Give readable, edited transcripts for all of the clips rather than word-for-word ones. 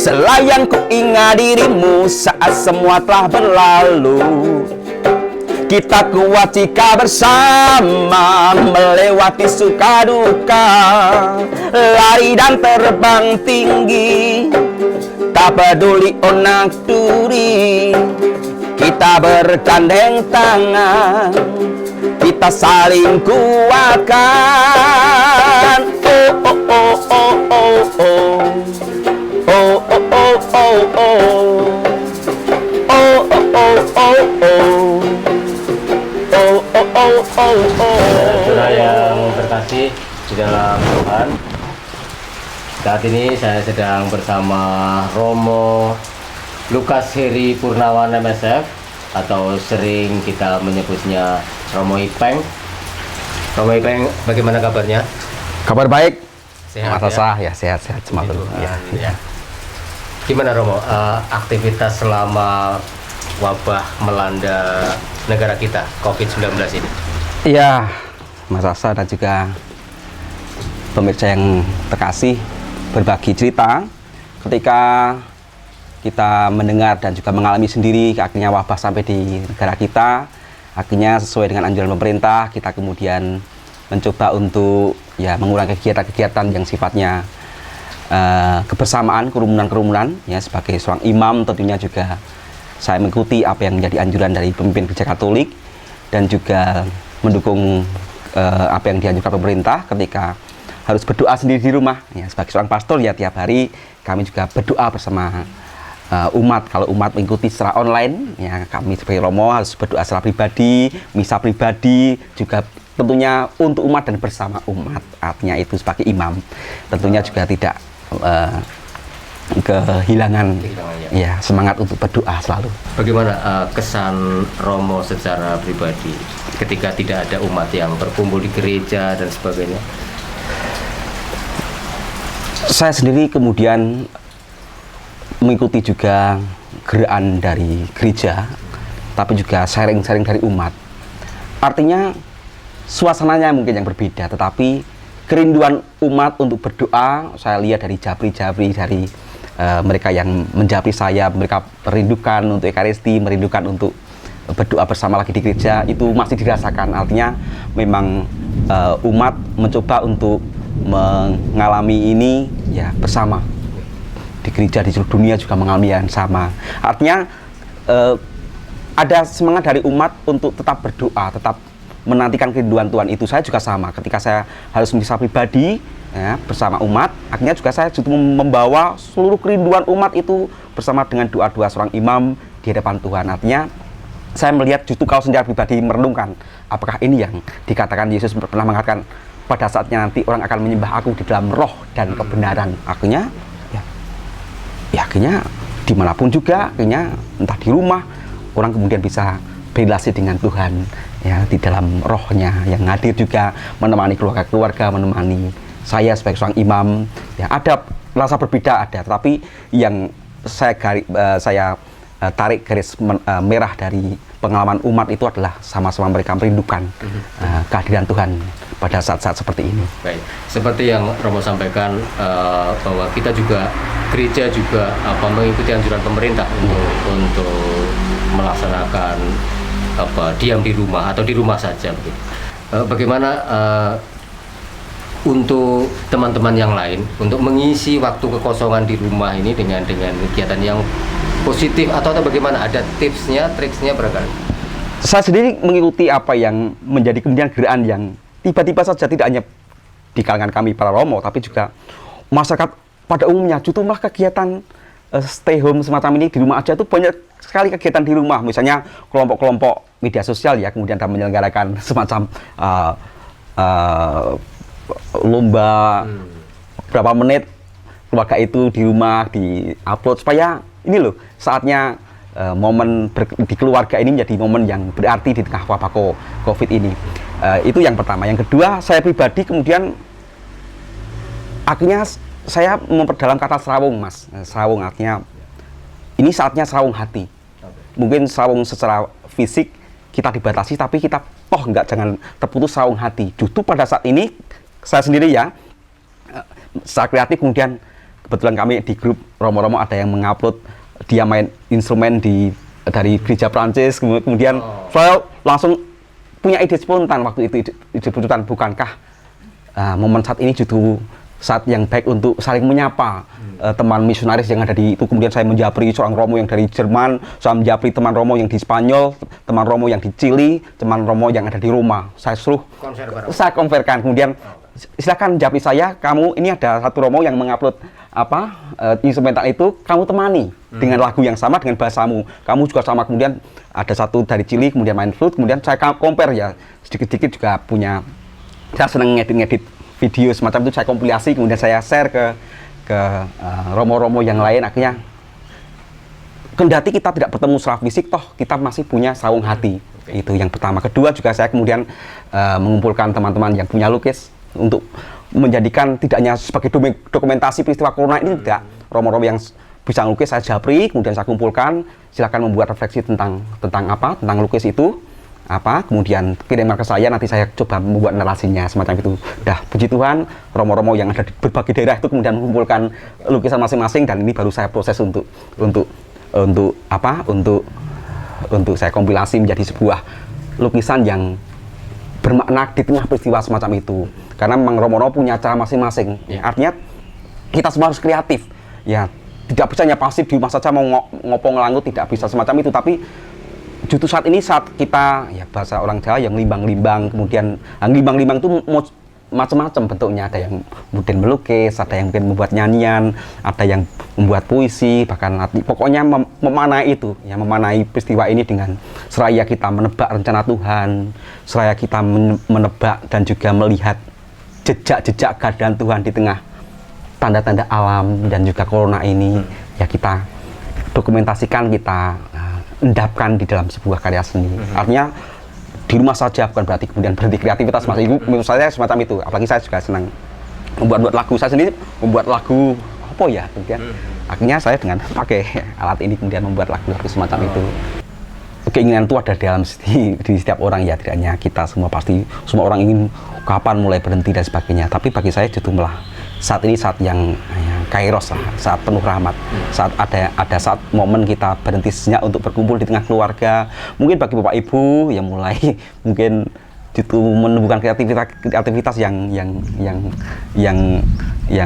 Selayang ku ingat dirimu saat semua telah berlalu. Kita kuat jika bersama melewati suka duka, lari dan terbang tinggi, tak peduli onak duri. Kita bergandeng tangan, kita saling kuatkan. Oh oh oh oh oh oh. Oh oh oh oh oh. Oh oh oh oh oh. Oh oh oh oh oh. Saudara yang terkasih di dalam Tuhan, saat ini saya sedang bersama Romo Lukas Heri Purnawan MSF, atau sering kita menyebutnya Romo Ipeng. Romo Ipeng, bagaimana kabarnya? Kabar baik. Sehat Mas Sah, ya sehat-sehat semalam. Ya. Gimana Romo, aktivitas selama wabah melanda negara kita, COVID-19 ini? Iya, Mas Asa dan juga pemirsa yang terkasih, berbagi cerita ketika kita mendengar dan juga mengalami sendiri akhirnya wabah sampai di negara kita. Akhirnya sesuai dengan anjuran pemerintah, kita kemudian mencoba untuk mengurangi kegiatan-kegiatan yang sifatnya kebersamaan, kerumunan-kerumunan. Ya, sebagai seorang imam tentunya juga saya mengikuti apa yang menjadi anjuran dari pemimpin Gereja Katolik dan juga mendukung apa yang dianjurkan pemerintah ketika harus berdoa sendiri di rumah. Ya, sebagai seorang pastor ya tiap hari kami juga berdoa bersama umat. Kalau umat mengikuti secara online, ya kami sebagai Romo harus berdoa secara pribadi, misa pribadi, juga tentunya untuk umat dan bersama umat. Artinya itu sebagai imam tentunya juga tidak kehilangan ya semangat untuk berdoa selalu. Bagaimana kesan Romo secara pribadi ketika tidak ada umat yang berkumpul di gereja dan sebagainya? Saya sendiri kemudian mengikuti juga gerakan dari gereja, tapi juga sharing-sharing dari umat. Artinya suasananya mungkin yang berbeda, tetapi kerinduan umat untuk berdoa saya lihat dari japri-japri dari mereka yang menjapri saya, mereka merindukan untuk Ekaristi, merindukan untuk berdoa bersama lagi di gereja, itu masih dirasakan. Artinya memang umat mencoba untuk mengalami ini ya bersama. Di gereja di seluruh dunia juga mengalami yang sama. Artinya ada semangat dari umat untuk tetap berdoa, tetap menantikan kerinduan Tuhan itu. Saya juga sama, ketika saya harus misa pribadi ya, bersama umat, akhirnya juga saya justru membawa seluruh kerinduan umat itu bersama dengan doa-doa seorang imam di hadapan Tuhan. Artinya saya melihat justru kalau secara pribadi merenungkan, apakah ini yang dikatakan Yesus pernah mengatakan pada saatnya nanti orang akan menyembah aku di dalam roh dan kebenaran. Akhirnya akhirnya dimanapun juga, akhirnya entah di rumah orang kemudian bisa berrelasi dengan Tuhan ya di dalam rohnya yang hadir, juga menemani keluarga-keluarga, menemani saya sebagai seorang imam. Ya, ada rasa berbeda ada, tetapi yang saya tarik garis merah dari pengalaman umat itu adalah sama-sama mereka merindukan kehadiran Tuhan pada saat-saat seperti ini. Baik, seperti yang Romo sampaikan bahwa kita juga gereja juga mengikuti anjuran pemerintah untuk melaksanakan diam di rumah atau di rumah saja. Bagaimana untuk teman-teman yang lain untuk mengisi waktu kekosongan di rumah ini dengan kegiatan yang positif atau bagaimana? Ada tipsnya, triksnya barangkali? Saya sendiri mengikuti apa yang menjadi kemudian gerakan yang tiba-tiba saja, tidak hanya di kalangan kami para Romo, tapi juga masyarakat pada umumnya. Justru malah kegiatan stay home semacam ini di rumah aja itu banyak sekali kegiatan di rumah. Misalnya kelompok-kelompok media sosial ya, kemudian ada menyelenggarakan semacam lomba berapa menit keluarga itu di rumah di-upload, supaya ini loh saatnya momen di keluarga ini menjadi momen yang berarti di tengah wabah COVID ini. Itu yang pertama. Yang kedua, saya pribadi kemudian akhirnya saya memperdalam kata serawung, Mas. Serawung artinya ini saatnya serawung hati. Mungkin serawung secara fisik kita dibatasi, tapi kita toh jangan terputus serawung hati. Justru pada saat ini saya sendiri ya, secara kreatif, kemudian kebetulan kami di grup Romo-Romo ada yang mengupload dia main instrumen dari gereja Prancis, kemudian saya langsung punya ide spontan waktu itu, ide spontan, bukankah momen saat ini justru saat yang baik untuk saling menyapa teman misionaris yang ada di itu. Kemudian saya menjapri seorang Romo yang dari Jerman, saya menjapri teman Romo yang di Spanyol, teman Romo yang di Chili, teman Romo yang ada di Roma. Saya suruh saya konverkan, kemudian silakan japri saya, kamu ini ada satu Romo yang mengupload instrumental itu, kamu temani dengan lagu yang sama dengan bahasamu, kamu juga sama. Kemudian ada satu dari Chili kemudian main flute, kemudian saya compare ya, sedikit-sedikit juga punya, saya senang ngedit video semacam itu, saya kompilasi kemudian saya share ke Romo-Romo yang lain. Akhirnya kendati kita tidak bertemu secara fisik, toh kita masih punya serawung hati. Itu yang pertama. Kedua juga saya kemudian mengumpulkan teman-teman yang punya lukis untuk menjadikan tidak hanya sebagai dokumentasi peristiwa corona ini, tidak. Romo-Romo yang bisa lukis saya japri, kemudian saya kumpulkan, silakan membuat refleksi tentang lukis itu kemudian kirimkan ke saya, nanti saya coba membuat narasinya semacam itu. Dah, puji Tuhan, Romo-Romo yang ada di berbagai daerah itu kemudian mengumpulkan lukisan masing-masing, dan ini baru saya proses untuk saya kompilasi menjadi sebuah lukisan yang bermakna di tengah peristiwa semacam itu. Karena memang Romo-Romo punya cara masing-masing. Artinya kita semua harus kreatif. Ya, tidak bisa hanya pasif di rumah saja mau ngopong langut, tidak bisa semacam itu. Tapi justru saat ini, saat kita, ya bahasa orang Jawa yang limbang-limbang, kemudian limbang-limbang itu macam-macam bentuknya. Ada yang mungkin melukis, ada yang mungkin membuat nyanyian, ada yang membuat puisi, bahkan pokoknya memanai itu, ya, memanai peristiwa ini dengan seraya kita menebak rencana Tuhan, seraya kita menebak dan juga melihat jejak-jejak kehadiran Tuhan di tengah tanda-tanda alam dan juga corona ini. Ya kita dokumentasikan, kita endapkan di dalam sebuah karya seni. Artinya di rumah saja, bukan berarti kemudian berhenti kreativitas. Mas Ibu, menurut saya semacam itu. Apalagi saya juga senang membuat lagu. Saya sendiri membuat lagu apa ya, kemudian akhirnya saya dengan pakai alat ini kemudian membuat lagu-lagu semacam itu. Keinginan itu ada di setiap orang, ya, tidak hanya kita semua. Pasti semua orang ingin kapan mulai berhenti dan sebagainya. Tapi bagi saya justru malah saat ini saat yang kairos lah, saat penuh rahmat, saat ada saat momen kita berhenti sejenak untuk berkumpul di tengah keluarga. Mungkin bagi Bapak Ibu yang mulai mungkin itu menumbuhkan kreativitas yang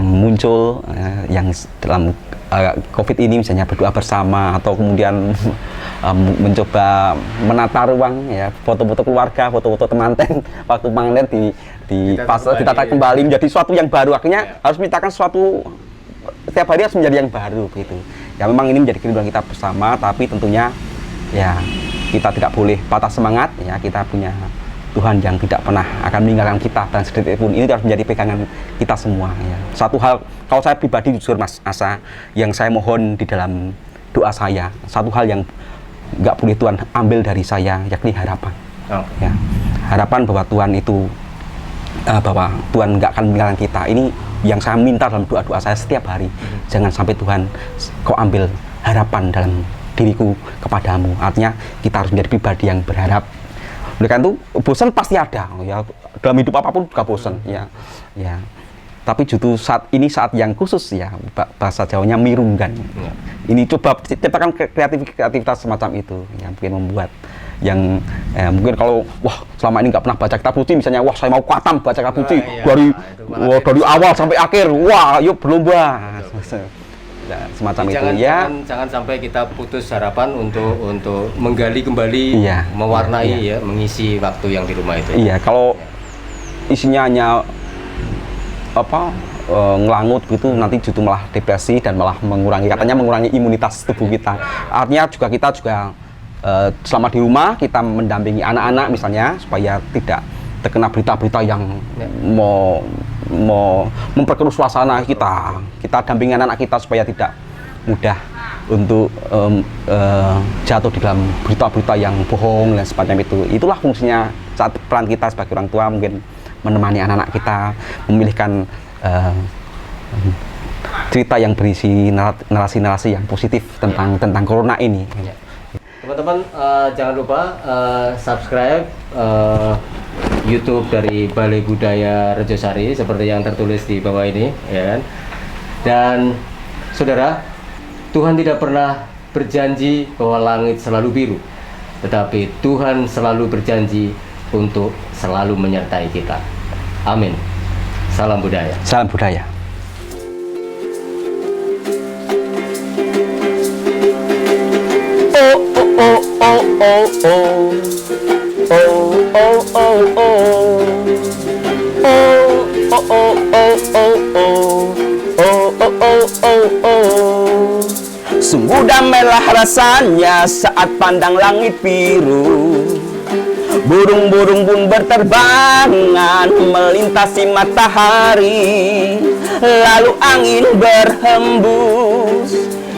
muncul yang dalam COVID ini, misalnya berdoa bersama atau kemudian mencoba menata ruang, ya, foto-foto keluarga, foto-foto temanten waktu panganten ditata kembali menjadi sesuatu yang baru. Akhirnya harus menciptakan sesuatu, setiap hari harus menjadi yang baru gitu. Ya memang ini menjadi kerinduan kita bersama, tapi tentunya ya kita tidak boleh patah semangat. Ya, kita punya Tuhan yang tidak pernah akan meninggalkan kita, dan sedetik pun ini harus menjadi pegangan kita semua. Ya. Satu hal, kalau saya pribadi jujur Mas Asa, yang saya mohon di dalam doa saya, satu hal yang nggak boleh Tuhan ambil dari saya, yakni harapan. Ya, harapan bahwa Tuhan itu bahwa Tuhan nggak akan meninggalkan kita. Ini yang saya minta dalam doa-doa saya setiap hari. Jangan sampai Tuhan kau ambil harapan dalam diriku kepadamu. Artinya kita harus menjadi pribadi yang berharap. Oleh karena itu bosan pasti ada, ya, dalam hidup apapun juga bosan, ya. Tapi justru saat ini saat yang khusus, ya, bahasa Jawanya mirunggan. Ini coba ciptakan kreativitas semacam itu, ya, mungkin membuat yang mungkin kalau selama ini nggak pernah baca kitab suci, misalnya saya mau khatam baca kitab suci dari awal sampai akhir, yuk berlomba. Nah, semacam itu, ya. Jangan sampai kita putus harapan untuk menggali kembali, mewarnai, ya, mengisi waktu yang di rumah itu. Iya, kalau isinya hanya ngelangut gitu, nanti justru malah depresi dan malah mengurangi imunitas tubuh kita. Artinya kita juga selama di rumah kita mendampingi anak-anak misalnya, supaya tidak terkena berita-berita yang mau memperkeruh suasana kita. Kita dampingi anak-anak kita supaya tidak mudah untuk jatuh di dalam berita-berita yang bohong dan semacam itu. Itulah fungsinya saat peran kita sebagai orang tua, mungkin menemani anak-anak kita, memilihkan cerita yang berisi narasi-narasi yang positif tentang corona ini. Teman-teman, jangan lupa subscribe YouTube dari Balai Budaya Rejosari seperti yang tertulis di bawah ini, ya kan? Dan saudara, Tuhan tidak pernah berjanji bahwa langit selalu biru, tetapi Tuhan selalu berjanji untuk selalu menyertai kita. Amin. Salam budaya. Salam budaya. Sungguh damailah rasanya saat pandang langit biru. Burung-burung pun berterbangan melintasi matahari. Lalu angin berhembus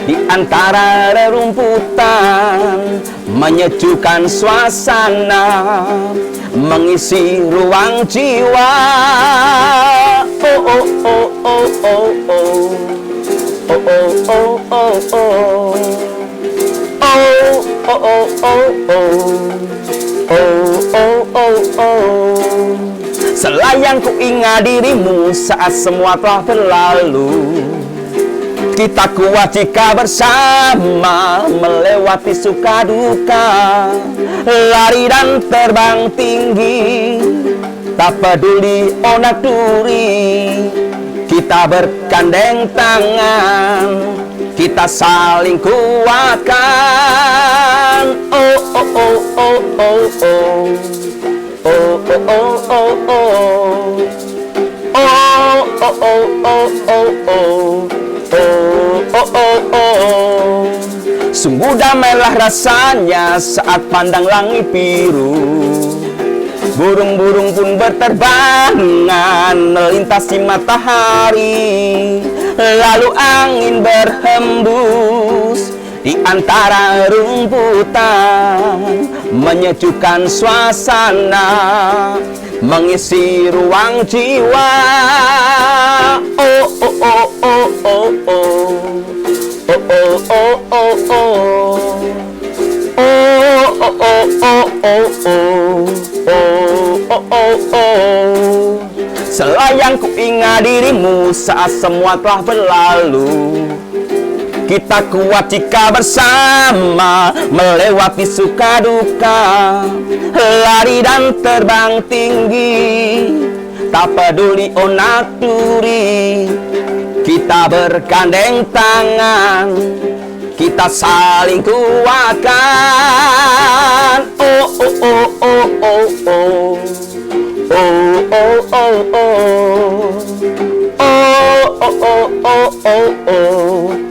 di antara rerumputan, menyejukkan suasana, mengisi ruang jiwa. Oh oh oh oh oh oh. Oh oh oh oh oh. Oh oh oh oh oh. Oh oh oh oh. Selayang ku ingat dirimu saat semua telah berlalu. Kita kuat jika bersama melewati suka duka, lari dan terbang tinggi, tak peduli onak duri. Kita bergandeng tangan, kita saling kuatkan. Oh oh oh oh oh oh. Oh oh oh oh oh. Oh oh oh oh oh oh. Oh oh oh oh. Sungguh damailah rasanya saat pandang langit biru. Burung-burung pun berterbangan melintasi matahari. Lalu angin berhembus di antara rumputan, menyejukkan suasana, mengisi ruang jiwa. Oh oh oh oh oh oh. Oh oh oh oh oh. Oh oh oh oh oh oh. Oh oh oh oh. Selayang ku ingat dirimu saat semua telah berlalu. Kita kuat jika bersama melewati suka duka, lari dan terbang tinggi, tak peduli onak duri. Kita bergandeng tangan, kita saling kuatkan. Oh oh oh oh oh oh. Oh oh oh oh. Oh oh oh oh oh oh.